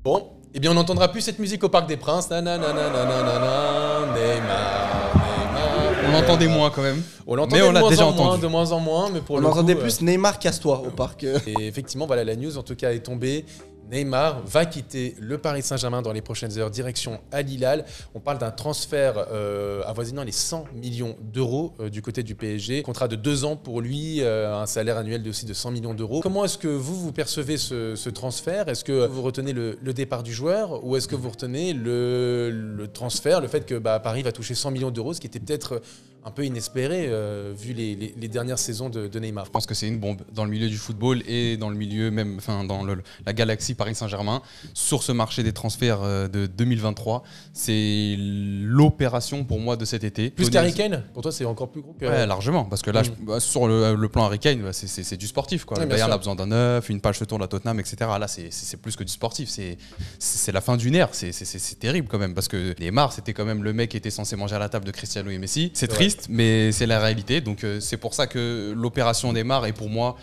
Bon, eh bien on n'entendra plus cette musique au Parc des Princes. Neymar. On l'entendait moins quand même. On l'entendait de moins en moins, mais pour on entendait plus Neymar casse-toi au parc. Et effectivement, voilà, la news en tout cas est tombée. Neymar va quitter le Paris Saint-Germain dans les prochaines heures, direction Al Hilal. On parle d'un transfert avoisinant les 100 millions d'euros du côté du PSG. Contrat de 2 ans pour lui, un salaire annuel aussi de 100 millions d'euros. Comment est-ce que vous percevez ce transfert? Est-ce que vous retenez le départ du joueur ou est-ce que vous retenez le transfert, le fait que Paris va toucher 100 millions d'euros, ce qui était peut-être un peu inespéré vu les dernières saisons de Neymar? Je pense que c'est une bombe dans le milieu du football et dans le milieu même, enfin dans la galaxie Paris Saint-Germain. Sur ce marché des transferts de 2023, c'est l'opération pour moi de cet été. Plus qu'Harry Kane? Pour toi, c'est encore plus gros que... Ouais, largement, parce que là, sur le plan Harry Kane, c'est du sportif, quoi. Ouais, le Bayern a besoin d'un neuf, une page se tourne à Tottenham, etc. Là, c'est plus que du sportif. C'est la fin d'une ère. C'est terrible quand même, parce que Neymar, c'était quand même le mec qui était censé manger à la table de Cristiano et Messi. C'est triste, mais c'est la réalité. Donc c'est pour ça que l'opération Neymar est pour moi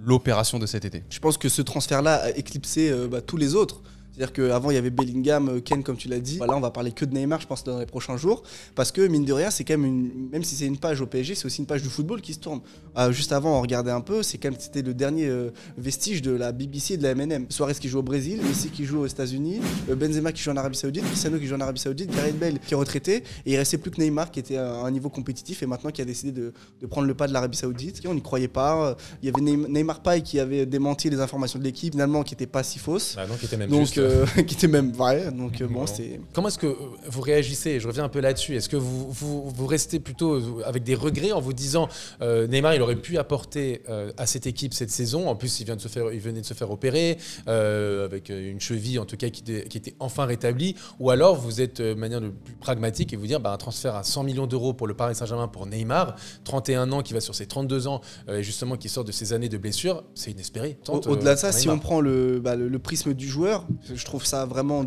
l'opération de cet été. Je pense que ce transfert-là a éclipsé tous les autres. C'est-à-dire qu'avant, il y avait Bellingham, Kane, comme tu l'as dit. Voilà, on va parler que de Neymar, je pense, dans les prochains jours. Parce que, mine de rien, c'est quand même même si c'est une page au PSG, c'est aussi une page du football qui se tourne. Juste avant, on regardait un peu, c'était le dernier vestige de la BBC et de la M&M. Suarez qui joue au Brésil, Messi qui joue aux États-Unis, Benzema qui joue en Arabie Saoudite, Cristiano qui joue en Arabie Saoudite, Gareth Bale qui est retraité. Et il restait plus que Neymar qui était à un niveau compétitif et maintenant qui a décidé de prendre le pas de l'Arabie Saoudite. On n'y croyait pas. Il y avait Neymar Paille qui avait démenti les informations de l'équipe, finalement, qui n'était pas si fausse. Non, qui était même donc, juste. Qui était même vrai. Donc, bon, c'est. Comment est-ce que vous réagissez? Je reviens un peu là-dessus. Est-ce que vous restez plutôt avec des regrets en vous disant Neymar, il aurait pu apporter à cette équipe cette saison. En plus, il venait de se faire opérer avec une cheville en tout cas qui était enfin rétablie. Ou alors vous êtes de manière de plus pragmatique et vous dire un transfert à 100 millions d'euros pour le Paris Saint-Germain pour Neymar, 31 ans qui va sur ses 32 ans justement qui sort de ses années de blessure, c'est inespéré. Au-delà de ça, si on prend le prisme du joueur, je trouve ça vraiment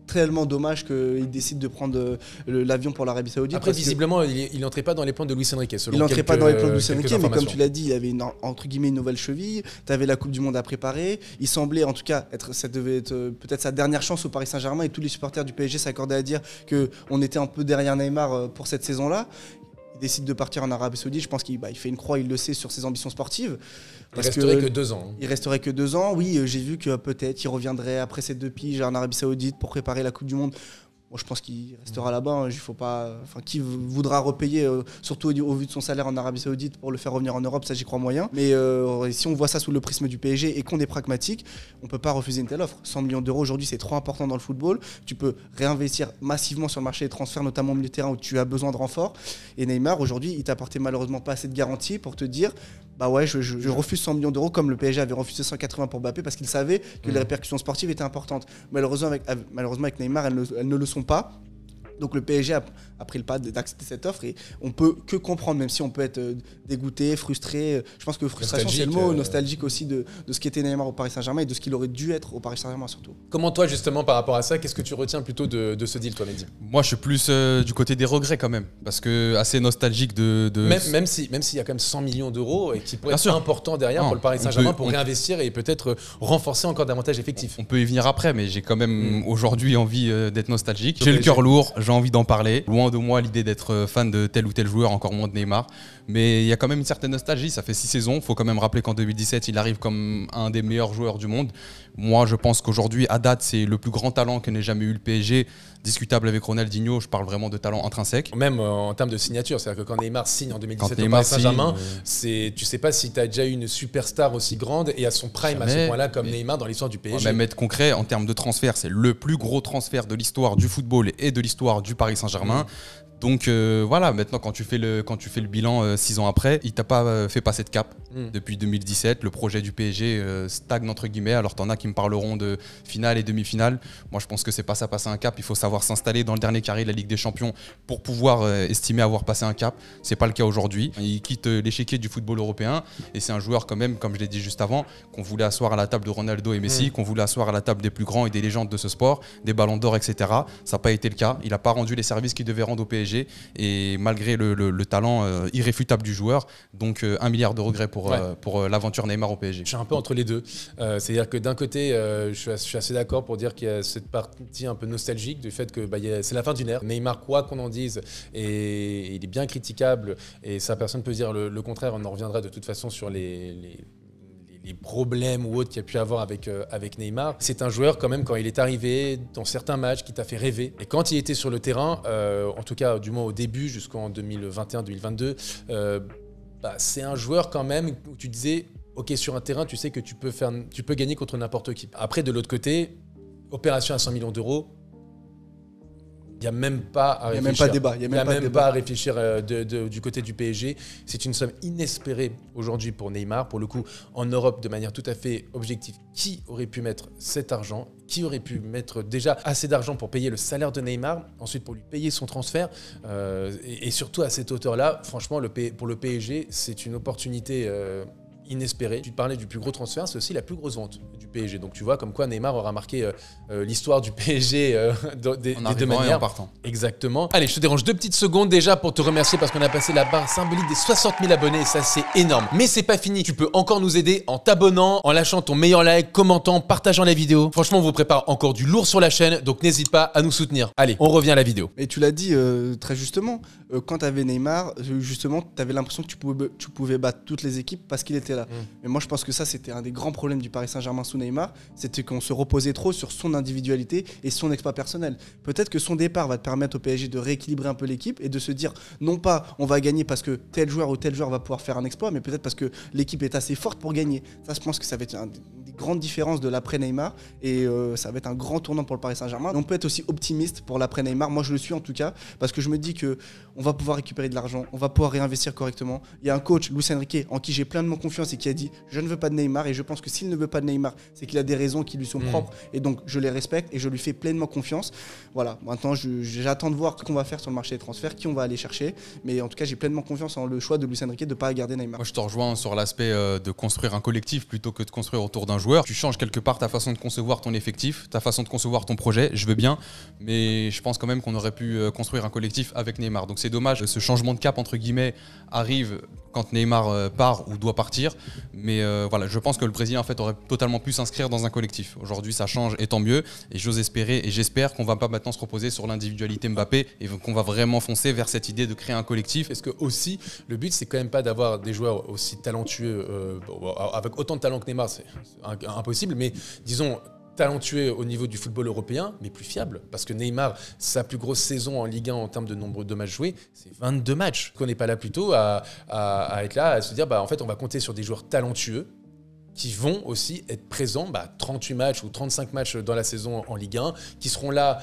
tellement dommage qu'il décide de prendre l'avion pour l'Arabie Saoudite. Après, visiblement, il n'entrait pas dans les plans de Luis Enrique. Il n'entrait pas dans les plans de Luis Enrique, mais comme tu l'as dit, il avait entre guillemets une nouvelle cheville. Tu avais la Coupe du Monde à préparer. Il semblait, en tout cas, ça devait être peut-être sa dernière chance au Paris Saint-Germain. Et tous les supporters du PSG s'accordaient à dire qu'on était un peu derrière Neymar pour cette saison-là. Il décide de partir en Arabie Saoudite. Je pense qu'il fait une croix, il le sait, sur ses ambitions sportives. Il resterait que 2 ans. Il resterait que 2 ans. Oui, j'ai vu que peut-être il reviendrait après ces 2 piges en Arabie Saoudite pour préparer la Coupe du Monde. Moi, je pense qu'il restera là-bas. Il faut pas. Enfin, qui voudra repayer, surtout au vu de son salaire en Arabie Saoudite, pour le faire revenir en Europe, ça j'y crois moyen. Mais si on voit ça sous le prisme du PSG et qu'on est pragmatique, on peut pas refuser une telle offre. 100 millions d'euros aujourd'hui, c'est trop important dans le football. Tu peux réinvestir massivement sur le marché des transferts, notamment au milieu de terrain où tu as besoin de renfort. Et Neymar, aujourd'hui, il t'a apporté malheureusement pas assez de garanties pour te dire, je refuse 100 millions d'euros comme le PSG avait refusé 180 pour Mbappé parce qu'il savait que les répercussions sportives étaient importantes. Malheureusement, avec Neymar, elles ne le sont pas. Donc le PSG a pris le pas d'accepter cette offre et on peut que comprendre, même si on peut être dégoûté, frustré. Je pense que frustration, c'est le mot, nostalgique aussi de ce qu'était Neymar au Paris Saint-Germain et de ce qu'il aurait dû être au Paris Saint-Germain surtout. Comment toi, justement, par rapport à ça, qu'est-ce que tu retiens plutôt de ce deal, toi, Mehdi? Moi, je suis plus du côté des regrets quand même, parce que assez nostalgique Même s'il y a quand même 100 millions d'euros et qui pourrait être important derrière pour le Paris Saint-Germain pour réinvestir et peut-être renforcer encore davantage l'effectif. On peut y venir après, mais j'ai quand même aujourd'hui envie d'être nostalgique. J'ai le cœur lourd, j'ai envie d'en parler. Loin de moi l'idée d'être fan de tel ou tel joueur, encore moins de Neymar. Mais il y a quand même une certaine nostalgie. Ça fait 6 saisons. Il faut quand même rappeler qu'en 2017, il arrive comme un des meilleurs joueurs du monde. Moi, je pense qu'aujourd'hui, à date, c'est le plus grand talent que n'ait jamais eu le PSG. Discutable avec Ronaldinho, je parle vraiment de talent intrinsèque. Même en termes de signature, c'est-à-dire que quand Neymar signe en 2017 au Paris Saint-Germain, tu sais pas si tu as déjà eu une superstar aussi grande et à son prime à ce point-là comme Neymar dans l'histoire du PSG. Même être concret, en termes de transfert, c'est le plus gros transfert de l'histoire du football et de l'histoire du Paris Saint-Germain. Donc voilà, maintenant quand tu fais le bilan 6 ans après, il t'a pas fait passer de cap. Depuis 2017, le projet du PSG stagne entre guillemets. Alors t'en as qui me parleront de finale et demi-finale. Moi je pense que c'est pas ça passer un cap. Il faut savoir s'installer dans le dernier carré de la Ligue des Champions pour pouvoir estimer avoir passé un cap. C'est pas le cas aujourd'hui. Il quitte l'échiquier du football européen et c'est un joueur quand même, comme je l'ai dit juste avant, qu'on voulait asseoir à la table de Ronaldo et Messi, qu'on voulait asseoir à la table des plus grands et des légendes de ce sport, des ballons d'or, etc. Ça n'a pas été le cas. Il n'a pas rendu les services qu'il devait rendre au PSG. PSG, et malgré le talent irréfutable du joueur, donc 1 milliard de regrets pour l'aventure Neymar au PSG. Je suis un peu entre les deux. C'est-à-dire que d'un côté, je suis assez d'accord pour dire qu'il y a cette partie un peu nostalgique du fait que c'est la fin d'une ère. Neymar, quoi qu'on en dise, et il est bien critiquable, et ça, personne ne peut dire le contraire. On en reviendra de toute façon sur les problèmes ou autres qu'il y a pu avoir avec Neymar. C'est un joueur quand même, quand il est arrivé dans certains matchs, qui t'a fait rêver. Et quand il était sur le terrain, en tout cas du moins au début, jusqu'en 2021-2022, c'est un joueur quand même où tu disais, ok, sur un terrain, tu sais que tu peux gagner contre n'importe qui. Après, de l'autre côté, opération à 100 millions d'euros, il n'y a même pas à réfléchir. Il n'y a même pas de débat. Il n'y a même pas à réfléchir du côté du PSG. C'est une somme inespérée aujourd'hui pour Neymar. Pour le coup, en Europe, de manière tout à fait objective, qui aurait pu mettre cet argent? Qui aurait pu mettre déjà assez d'argent pour payer le salaire de Neymar, ensuite pour lui payer son transfert, et surtout à cette hauteur-là, franchement, pour le PSG, c'est une opportunité inespéré. Tu te parlais du plus gros transfert, c'est aussi la plus grosse vente du PSG. Donc tu vois comme quoi Neymar aura marqué l'histoire du PSG des deux manières. Et en partant. Exactement. Allez, je te dérange 2 petites secondes déjà pour te remercier parce qu'on a passé la barre symbolique des 60 000 abonnés et ça c'est énorme. Mais c'est pas fini, tu peux encore nous aider en t'abonnant, en lâchant ton meilleur like, commentant, partageant la vidéo. Franchement, on vous prépare encore du lourd sur la chaîne, donc n'hésite pas à nous soutenir. Allez, on revient à la vidéo. Et tu l'as dit très justement, quand tu avais Neymar, justement, tu avais l'impression que tu pouvais battre toutes les équipes parce qu'il était là. Mais moi, je pense que ça, c'était un des grands problèmes du Paris Saint-Germain sous Neymar, c'était qu'on se reposait trop sur son individualité et son exploit personnel. Peut-être que son départ va te permettre au PSG de rééquilibrer un peu l'équipe et de se dire, non pas on va gagner parce que tel joueur ou tel joueur va pouvoir faire un exploit, mais peut-être parce que l'équipe est assez forte pour gagner. Ça, je pense que ça va être une des grandes différences de l'après-Neymar et ça va être un grand tournant pour le Paris Saint-Germain. On peut être aussi optimiste pour l'après-Neymar, moi je le suis en tout cas, parce que je me dis qu'on va pouvoir récupérer de l'argent, on va pouvoir réinvestir correctement. Il y a un coach, Luis Enrique, en qui j'ai pleinement confiance et qui a dit je ne veux pas de Neymar, et je pense que s'il ne veut pas de Neymar, c'est qu'il a des raisons qui lui sont propres, et donc je les respecte et je lui fais pleinement confiance. Voilà, maintenant j'attends de voir ce qu'on va faire sur le marché des transferts, qui on va aller chercher, mais en tout cas j'ai pleinement confiance en le choix de Luis Enrique de ne pas garder Neymar. Moi je te rejoins sur l'aspect de construire un collectif plutôt que de construire autour d'un joueur. Tu changes quelque part ta façon de concevoir ton effectif, ta façon de concevoir ton projet, je veux bien, mais je pense quand même qu'on aurait pu construire un collectif avec Neymar. Donc c'est dommage, ce changement de cap entre guillemets arrive quand Neymar part ou doit partir, mais voilà, je pense que le Brésilien en fait aurait totalement pu s'inscrire dans un collectif. Aujourd'hui ça change et tant mieux, et j'ose espérer et j'espère qu'on va pas maintenant se reposer sur l'individualité Mbappé et qu'on va vraiment foncer vers cette idée de créer un collectif. Est-ce que aussi le but c'est quand même pas d'avoir des joueurs aussi talentueux avec autant de talent que Neymar, c'est impossible, mais disons talentueux au niveau du football européen, mais plus fiable. Parce que Neymar, sa plus grosse saison en Ligue 1 en termes de nombre de matchs joués, c'est 22 matchs. Qu'on n'est pas là plutôt à être là, à se dire, en fait, on va compter sur des joueurs talentueux qui vont aussi être présents 38 matchs ou 35 matchs dans la saison en Ligue 1, qui seront là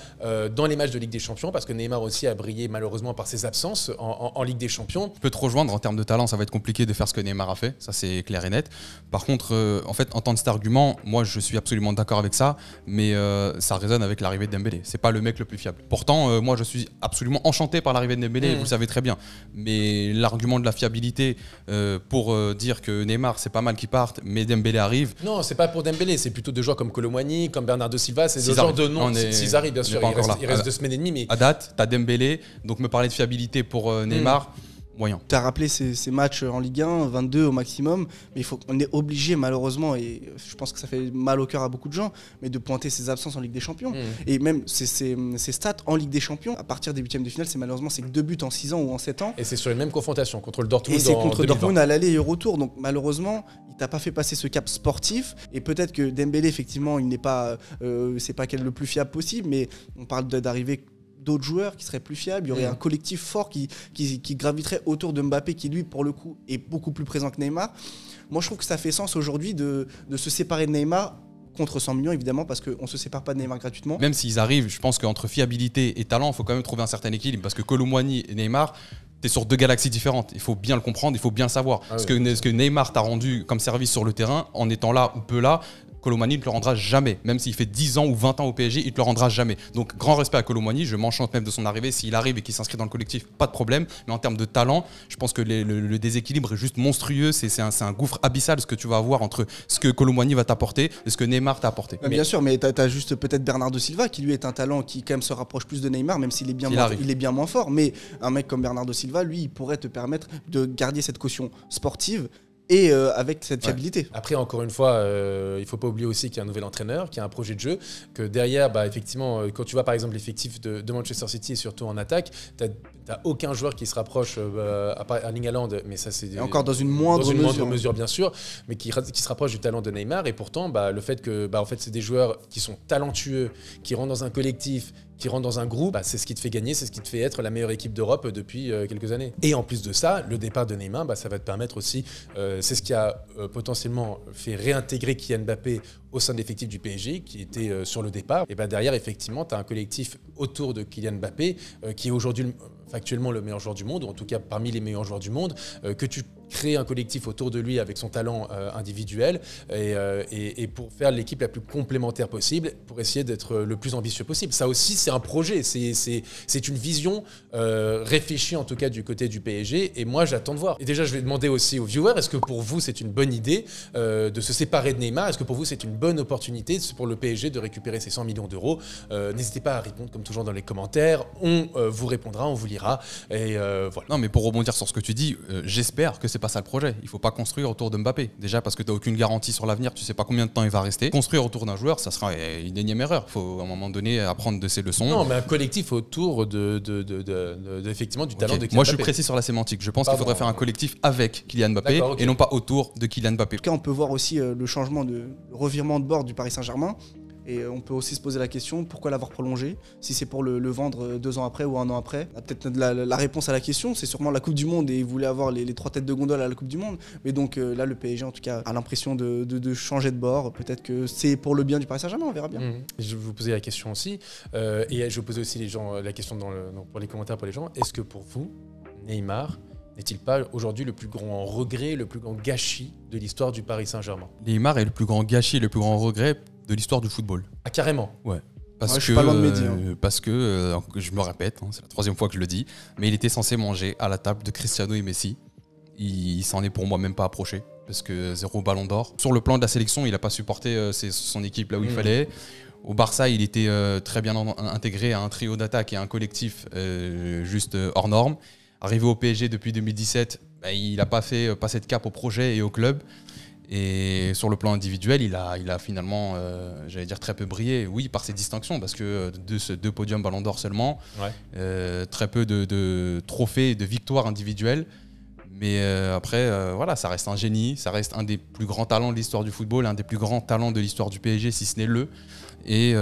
dans les matchs de Ligue des Champions, parce que Neymar aussi a brillé malheureusement par ses absences en Ligue des Champions. Je peux te rejoindre, en termes de talent, ça va être compliqué de faire ce que Neymar a fait, ça c'est clair et net. Par contre, en fait, en tant que cet argument, moi je suis absolument d'accord avec ça, mais ça résonne avec l'arrivée de Dembélé. C'est pas le mec le plus fiable. Pourtant, moi je suis absolument enchanté par l'arrivée de Dembélé, vous le savez très bien. Mais l'argument de la fiabilité pour dire que Neymar c'est pas mal qu'il parte, mais Dembélé arrive. Non, c'est pas pour Dembélé, c'est plutôt des joueurs comme Kolo Muani, comme Bernardo Silva, c'est des genres de noms. S'ils arrivent, bien sûr, il reste 2 semaines et demie. Mais à date, t'as Dembélé, donc me parler de fiabilité pour Neymar. Moyen. Tu as rappelé ces matchs en Ligue 1, 22 au maximum, mais on est obligé malheureusement, et je pense que ça fait mal au cœur à beaucoup de gens, mais de pointer ses absences en Ligue des Champions. Et même ces stats en Ligue des Champions, à partir des 8e de finale, c'est malheureusement 2 buts en 6 ans ou en 7 ans. Et c'est sur les mêmes confrontations, contre le Dortmund. Et c'est contre Dortmund à l'aller et au retour. Donc malheureusement, il t'a pas fait passer ce cap sportif. Et peut-être que Dembélé, effectivement, il n'est pas, c'est pas le plus fiable possible, mais on parle d'arriver d'autres joueurs qui seraient plus fiables, il y aurait un collectif fort qui graviterait autour de Mbappé, qui lui pour le coup est beaucoup plus présent que Neymar. Moi je trouve que ça fait sens aujourd'hui de se séparer de Neymar, contre 100 millions évidemment, parce qu'on ne se sépare pas de Neymar gratuitement. Même s'ils arrivent, je pense qu'entre fiabilité et talent, il faut quand même trouver un certain équilibre, parce que Kolo Muani et Neymar, t'es sur 2 galaxies différentes, il faut bien le comprendre, il faut bien le savoir. Ce que Neymar t'a rendu comme service sur le terrain, en étant là ou peu là, Kolo Muani ne te le rendra jamais. Même s'il fait 10 ans ou 20 ans au PSG, il ne te le rendra jamais. Donc grand respect à Kolo Muani, je m'enchante même de son arrivée. S'il arrive et qu'il s'inscrit dans le collectif, pas de problème. Mais en termes de talent, je pense que le déséquilibre est juste monstrueux. C'est un gouffre abyssal ce que tu vas avoir entre ce que Kolo Muani va t'apporter et ce que Neymar t'a apporté. Bien sûr, mais t'as juste peut-être Bernardo Silva qui lui est un talent qui quand même se rapproche plus de Neymar, même s'il est bien moins fort. Mais un mec comme Bernardo Silva, lui, il pourrait te permettre de garder cette caution sportive et avec cette fiabilité. Après, encore une fois, il ne faut pas oublier aussi qu'il y a un nouvel entraîneur, qu'il y a un projet de jeu, que derrière, effectivement, quand tu vois par exemple l'effectif de Manchester City et surtout en attaque, tu n'as aucun joueur qui se rapproche à part Erling Haaland, mais ça c'est encore dans une moindre mesure bien sûr, mais qui se rapproche du talent de Neymar. Et pourtant, le fait que en fait, c'est des joueurs qui sont talentueux, qui rentrent dans un collectif, qui rentre dans un groupe, c'est ce qui te fait gagner, c'est ce qui te fait être la meilleure équipe d'Europe depuis quelques années. Et en plus de ça, le départ de Neymar, ça va te permettre aussi, c'est ce qui a potentiellement fait réintégrer Kylian Mbappé au sein de l'effectif du PSG, qui était sur le départ. Et derrière, effectivement, tu as un collectif autour de Kylian Mbappé, qui est aujourd'hui factuellement le meilleur joueur du monde, ou en tout cas parmi les meilleurs joueurs du monde, que tu crées un collectif autour de lui avec son talent individuel et pour faire l'équipe la plus complémentaire possible, pour essayer d'être le plus ambitieux possible. Ça aussi, c'est un projet, c'est une vision réfléchie en tout cas du côté du PSG, et moi j'attends de voir. Et déjà, je vais demander aussi aux viewers, est-ce que pour vous c'est une bonne idée de se séparer de Neymar? Est-ce que pour vous c'est une bonne opportunité pour le PSG de récupérer ces 100 millions d'euros? N'hésitez pas à répondre comme toujours dans les commentaires, on vous répondra, on vous lira, et voilà. Non, mais pour rebondir sur ce que tu dis, j'espère que c'est pas ça le projet. Il faut pas construire autour de Mbappé. Déjà parce que tu n'as aucune garantie sur l'avenir, tu sais pas combien de temps il va rester. Construire autour d'un joueur, ça sera une énième erreur. Il faut à un moment donné apprendre de ses leçons. Non, mais un collectif autour effectivement du talent de Kylian Mbappé. Moi, je suis précis sur la sémantique. Je pense qu'il faudrait faire un collectif avec Kylian Mbappé et non pas autour de Kylian Mbappé. En tout cas, on peut voir aussi le changement de revirement de bord du Paris Saint-Germain. Et on peut aussi se poser la question, pourquoi l'avoir prolongé? Si c'est pour le vendre 2 ans après ou 1 an après. Peut-être la réponse à la question, c'est sûrement la Coupe du Monde, et il voulait avoir les 3 têtes de gondole à la Coupe du Monde. Mais donc là, le PSG, en tout cas, a l'impression de changer de bord. Peut-être que c'est pour le bien du Paris Saint-Germain, on verra bien. Je vais vous poser la question aussi. Et je vais poser aussi la question pour les commentaires pour les gens. Est-ce que pour vous, Neymar n'est-il pas aujourd'hui le plus grand regret, le plus grand gâchis de l'histoire du Paris Saint-Germain? Neymar est le plus grand gâchis, le plus grand regret de l'histoire du football. Ah, carrément? Ouais. Je suis pas loin de Mehdi. Parce que, je me répète, c'est la 3e fois que je le dis, mais il était censé manger à la table de Cristiano et Messi. Il s'en est pour moi même pas approché, parce que 0 ballon d'or. Sur le plan de la sélection, il n'a pas supporté son équipe là où il fallait. Au Barça, il était très bien intégré à un trio d'attaque et à un collectif juste hors norme. Arrivé au PSG depuis 2017, il n'a pas fait passer de cap au projet et au club. Et sur le plan individuel, il a finalement, j'allais dire, très peu brillé. Oui, par ses distinctions, parce que 2 podiums Ballon d'Or seulement, très peu de trophées, de victoires individuelles. Mais après, voilà, ça reste un génie, ça reste un des plus grands talents de l'histoire du football, un des plus grands talents de l'histoire du PSG, si ce n'est le. Et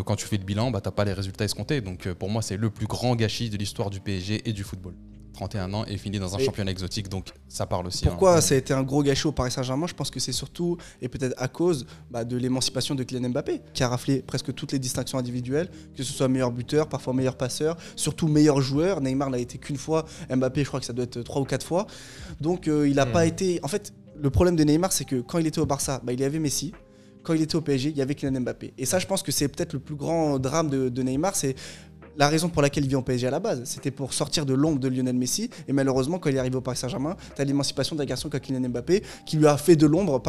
quand tu fais le bilan, t'as pas les résultats escomptés. Donc pour moi, c'est le plus grand gâchis de l'histoire du PSG et du football. 31 ans et fini dans un championnat exotique, donc ça parle aussi. Pourquoi ça a été un gros gâchis au Paris Saint-Germain? Je pense que c'est surtout, et peut-être à cause de l'émancipation de Kylian Mbappé, qui a raflé presque toutes les distinctions individuelles, que ce soit meilleur buteur, parfois meilleur passeur, surtout meilleur joueur. Neymar n'a été qu'une fois, Mbappé je crois que ça doit être 3 ou 4 fois. Donc il n'a pas été... En fait, le problème de Neymar, c'est que quand il était au Barça, il y avait Messi. Quand il était au PSG, il y avait Kylian Mbappé. Et ça, je pense que c'est peut-être le plus grand drame de Neymar, c'est la raison pour laquelle il vient au PSG à la base. C'était pour sortir de l'ombre de Lionel Messi. Et malheureusement, quand il est arrivé au Paris Saint-Germain, tu as l'émancipation d'un garçon comme Kylian Mbappé qui lui a fait de l'ombre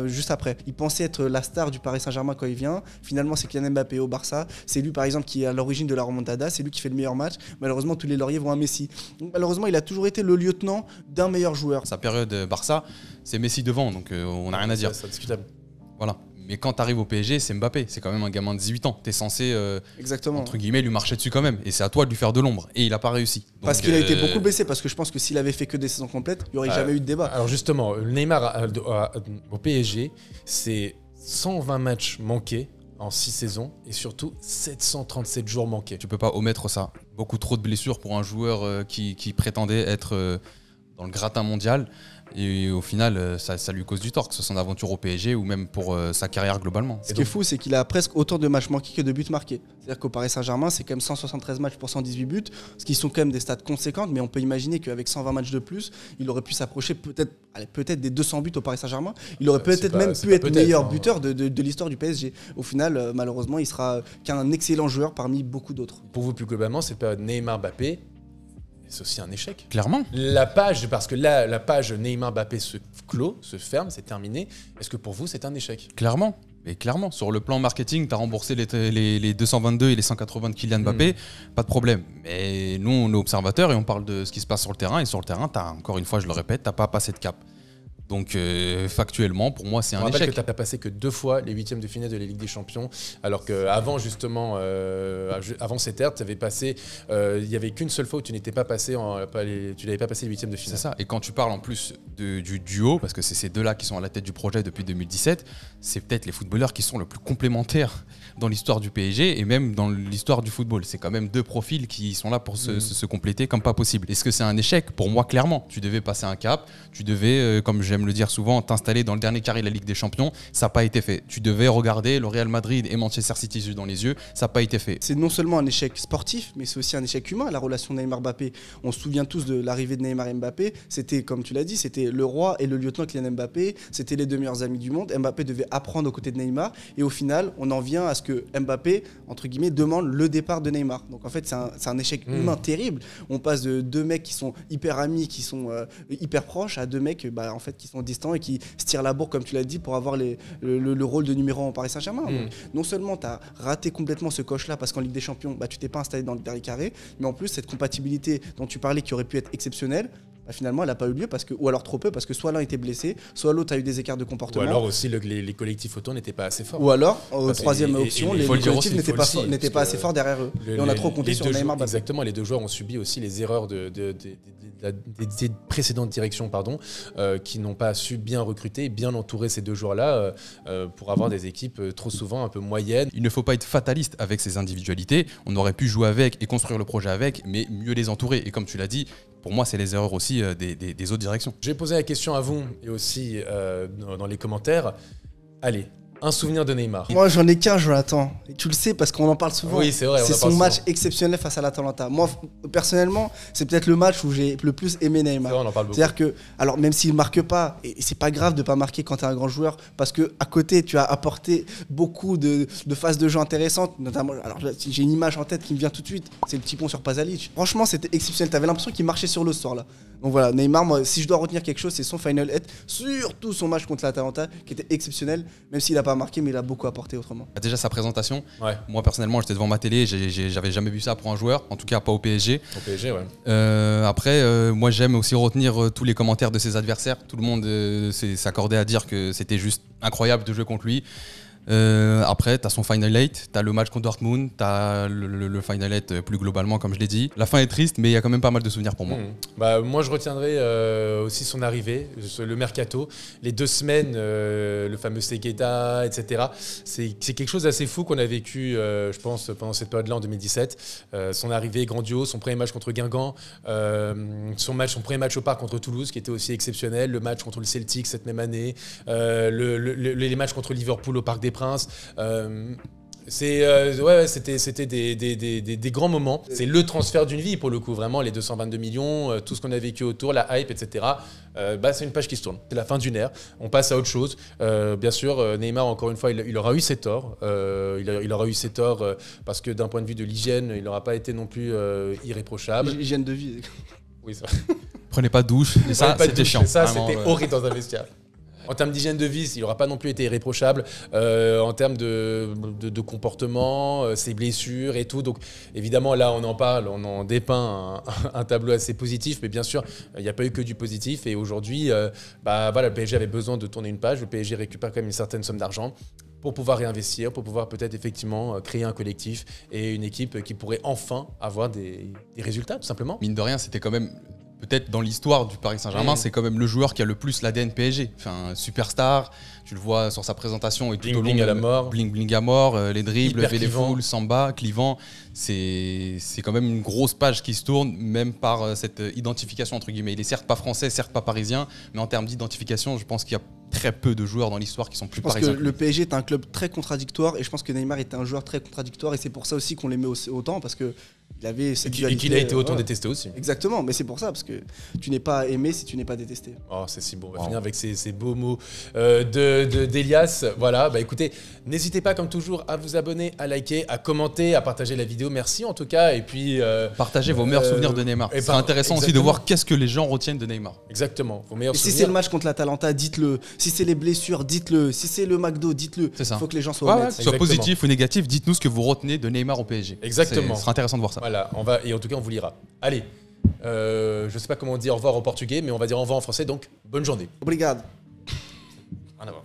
juste après. Il pensait être la star du Paris Saint-Germain quand il vient. Finalement, c'est Kylian Mbappé au Barça. C'est lui, par exemple, qui est à l'origine de la remontada. C'est lui qui fait le meilleur match. Malheureusement, tous les lauriers vont à Messi. Donc, malheureusement, il a toujours été le lieutenant d'un meilleur joueur. Sa période Barça, c'est Messi devant, donc on n'a rien à dire. C'est discutable. Voilà. Mais quand tu arrives au PSG, c'est Mbappé. C'est quand même un gamin de 18 ans. Tu es censé, entre guillemets, lui marcher dessus quand même. Et c'est à toi de lui faire de l'ombre. Et il n'a pas réussi. Donc, parce qu'il a été beaucoup blessé. Parce que je pense que s'il avait fait que des saisons complètes, il n'y aurait jamais eu de débat. Alors justement, Neymar au PSG, c'est 120 matchs manqués en 6 saisons. Et surtout, 737 jours manqués. Tu peux pas omettre ça. Beaucoup trop de blessures pour un joueur qui prétendait être dans le gratin mondial. Et au final, ça lui cause du tort, que ce soit son aventure au PSG ou même pour sa carrière globalement. Ce qui est fou, c'est qu'il a presque autant de matchs manqués que de buts marqués. C'est-à-dire qu'au Paris Saint-Germain, c'est quand même 173 matchs pour 118 buts, ce qui sont quand même des stats conséquentes, mais on peut imaginer qu'avec 120 matchs de plus, il aurait pu s'approcher peut-être des 200 buts au Paris Saint-Germain. Il aurait peut-être même pu être meilleur buteur de l'histoire du PSG. Au final, malheureusement, il sera qu'un excellent joueur parmi beaucoup d'autres. Pour vous, plus globalement, cette période Neymar-Mbappé, c'est aussi un échec. Clairement. La page, parce que là, la page Neymar-Mbappé se clôt, se ferme, c'est terminé. Est-ce que pour vous, c'est un échec? Clairement. Et clairement, sur le plan marketing, tu as remboursé les 222 et les 180 de Kylian Mbappé, pas de problème. Mais nous, on est observateurs et on parle de ce qui se passe sur le terrain. Et sur le terrain, encore une fois, je le répète, tu n'as pas passé de cap. Donc factuellement, pour moi, c'est un échec. Je rappelle que tu n'as pas passé que 2 fois les 8e de finale de la Ligue des Champions, alors qu'avant justement, avant cette ère, tu avais passé, il n'y avait qu'une seule fois où tu n'étais pas passé, tu n'avais pas passé les 8e de finale. C'est ça. Et quand tu parles en plus du duo, parce que c'est ces deux-là qui sont à la tête du projet depuis 2017, c'est peut-être les footballeurs qui sont le plus complémentaires dans l'histoire du PSG et même dans l'histoire du football. C'est quand même 2 profils qui sont là pour se compléter comme pas possible. Est-ce que c'est un échec? Pour moi, clairement. Tu devais passer un cap, tu devais, comme j'aime le dire souvent, t'installer dans le dernier carré de la Ligue des Champions. Ça n'a pas été fait. Tu devais regarder le Real Madrid et Manchester City yeux dans les yeux. Ça n'a pas été fait. C'est non seulement un échec sportif, mais c'est aussi un échec humain, la relation Neymar-Mbappé. On se souvient tous de l'arrivée de Neymar et Mbappé. C'était, comme tu l'as dit, c'était le roi et le lieutenant Kylian Mbappé. C'était les 2 meilleurs amis du monde. Mbappé devait apprendre aux côtés de Neymar. Et au final, on en vient à ce que Mbappé, entre guillemets, demande le départ de Neymar. Donc en fait, c'est un échec humain terrible. On passe de 2 mecs qui sont hyper amis, qui sont hyper proches, à 2 mecs en fait, qui sont distants et qui se tirent la bourre, comme tu l'as dit, pour avoir le rôle de numéro 1 au Paris Saint-Germain. Donc, non seulement tu as raté complètement ce coche-là parce qu'en Ligue des Champions, tu t'es pas installé dans le dernier carré, mais en plus, cette compatibilité dont tu parlais qui aurait pu être exceptionnelle, finalement, elle n'a pas eu lieu, ou alors trop peu, parce que soit l'un était blessé, soit l'autre a eu des écarts de comportement. Ou alors aussi, les collectifs autour n'étaient pas assez forts. Ou alors, troisième option, les collectifs n'étaient pas assez forts derrière eux. Et on a trop compté sur Neymar. Exactement, les 2 joueurs ont subi aussi les erreurs des précédentes directions, qui n'ont pas su bien recruter, bien entourer ces 2 joueurs-là pour avoir des équipes trop souvent un peu moyennes. Il ne faut pas être fataliste avec ces individualités. On aurait pu jouer avec et construire le projet avec, mais mieux les entourer. Et comme tu l'as dit, pour moi, c'est les erreurs aussi des autres directions. Je vais poser la question à vous et aussi dans les commentaires. Allez, un souvenir de Neymar. Moi, j'en ai qu'un, Jonathan. Et tu le sais parce qu'on en parle souvent. Oui, c'est vrai. C'est son match exceptionnel face à l'Atalanta. Moi, personnellement, c'est peut-être le match où j'ai le plus aimé Neymar. C'est vrai, on en parle beaucoup. C'est-à-dire que, alors même s'il ne marque pas, et c'est pas grave de ne pas marquer quand tu es un grand joueur, parce qu'à côté, tu as apporté beaucoup de phases de jeu intéressantes. Notamment, alors j'ai une image en tête qui me vient tout de suite. C'est le petit pont sur Pasalic. Franchement, c'était exceptionnel. Tu avais l'impression qu'il marchait sur l'eau ce soir-là. Donc voilà, Neymar, moi, si je dois retenir quelque chose, c'est son final hit, surtout son match contre l'Atalanta, qui était exceptionnel, même s'il n'a pas marqué, mais il a beaucoup apporté autrement. Déjà sa présentation, ouais. Moi personnellement, j'étais devant ma télé, j'avais jamais vu ça pour un joueur, en tout cas pas au PSG. Au PSG, ouais. Après, moi j'aime aussi retenir tous les commentaires de ses adversaires. Tout le monde s'accordait à dire que c'était juste incroyable de jouer contre lui. Après, tu as son Final 8, tu as le match contre Dortmund, tu as le Final 8 plus globalement, comme je l'ai dit. La fin est triste, mais il y a quand même pas mal de souvenirs pour moi. Moi, je retiendrai aussi son arrivée, le mercato, les 2 semaines, le fameux Segueda, etc. C'est quelque chose d'assez fou qu'on a vécu, je pense, pendant cette période-là en 2017. Son arrivée grandiose, son premier match contre Guingamp, son premier match au Parc contre Toulouse, qui était aussi exceptionnel, le match contre le Celtic cette même année, les matchs contre Liverpool au Parc des Princes. C'était des grands moments. C'est le transfert d'une vie pour le coup, vraiment les 222 millions, tout ce qu'on a vécu autour, la hype, etc. C'est une page qui se tourne. C'est la fin d'une ère. On passe à autre chose. Bien sûr, Neymar, encore une fois, il aura eu ses torts. Il aura eu ses torts parce que d'un point de vue de l'hygiène, il n'aura pas été non plus irréprochable. Hygiène de vie. Oui, ça. Prenez pas de douche. Ça, c'était chiant. Ça, c'était horrible dans un vestiaire. En termes d'hygiène de vie, il n'aura pas non plus été irréprochable. En termes de comportement, ses blessures et tout. Donc évidemment, là, on en parle, on en dépeint un tableau assez positif. Mais bien sûr, il n'y a pas eu que du positif. Et aujourd'hui, le PSG avait besoin de tourner une page. Le PSG récupère quand même une certaine somme d'argent pour pouvoir réinvestir, pour pouvoir peut-être effectivement créer un collectif et une équipe qui pourrait enfin avoir des résultats, tout simplement. Mine de rien, c'était quand même peut-être dans l'histoire du Paris Saint-Germain, Mmh. c'est quand même le joueur qui a le plus l'ADN PSG. Enfin, superstar, tu le vois sur sa présentation et tout Bling au long. bling à la mort. Bling bling à mort, les dribbles, Hyper lever les clivant. foules, samba, clivant. C'est quand même une grosse page qui se tourne, même par cette identification entre guillemets. Il est certes pas français, certes pas parisien, mais en termes d'identification, je pense qu'il y a très peu de joueurs dans l'histoire qui sont plus Je pense que parisiens. le PSG est un club très contradictoire et je pense que Neymar était un joueur très contradictoire et c'est pour ça aussi qu'on l'aimait autant parce que il avait cette Et dualité. qu'il a été autant voilà. détesté aussi. Exactement, mais c'est pour ça parce que tu n'es pas aimé si tu n'es pas détesté. Oh, c'est si beau. On va Wow. finir avec ces beaux mots d'Elias. Voilà, bah écoutez, n'hésitez pas comme toujours à vous abonner, à liker, à commenter, à partager la vidéo. Merci en tout cas. Et puis, Partagez vos meilleurs souvenirs de Neymar. et C'est par- intéressant aussi de exactement. voir qu'est-ce que les gens retiennent de Neymar. exactement, vos meilleurs Et si c'est souvenirs. le match contre l'Atalanta, dites-le. Si c'est les blessures, dites-le. Si c'est le McDo, dites-le. C'est ça. Il faut que les gens soient Ouais, ouais, honnêtes. que ce soit Exactement. positif ou négatif, dites-nous ce que vous retenez de Neymar au PSG. Exactement. Ce sera intéressant de voir ça. Voilà, et en tout cas, on vous lira. Allez, je sais pas comment on dit au revoir en portugais, mais on va dire au revoir en français, donc bonne journée. Obrigado. Rien à voir.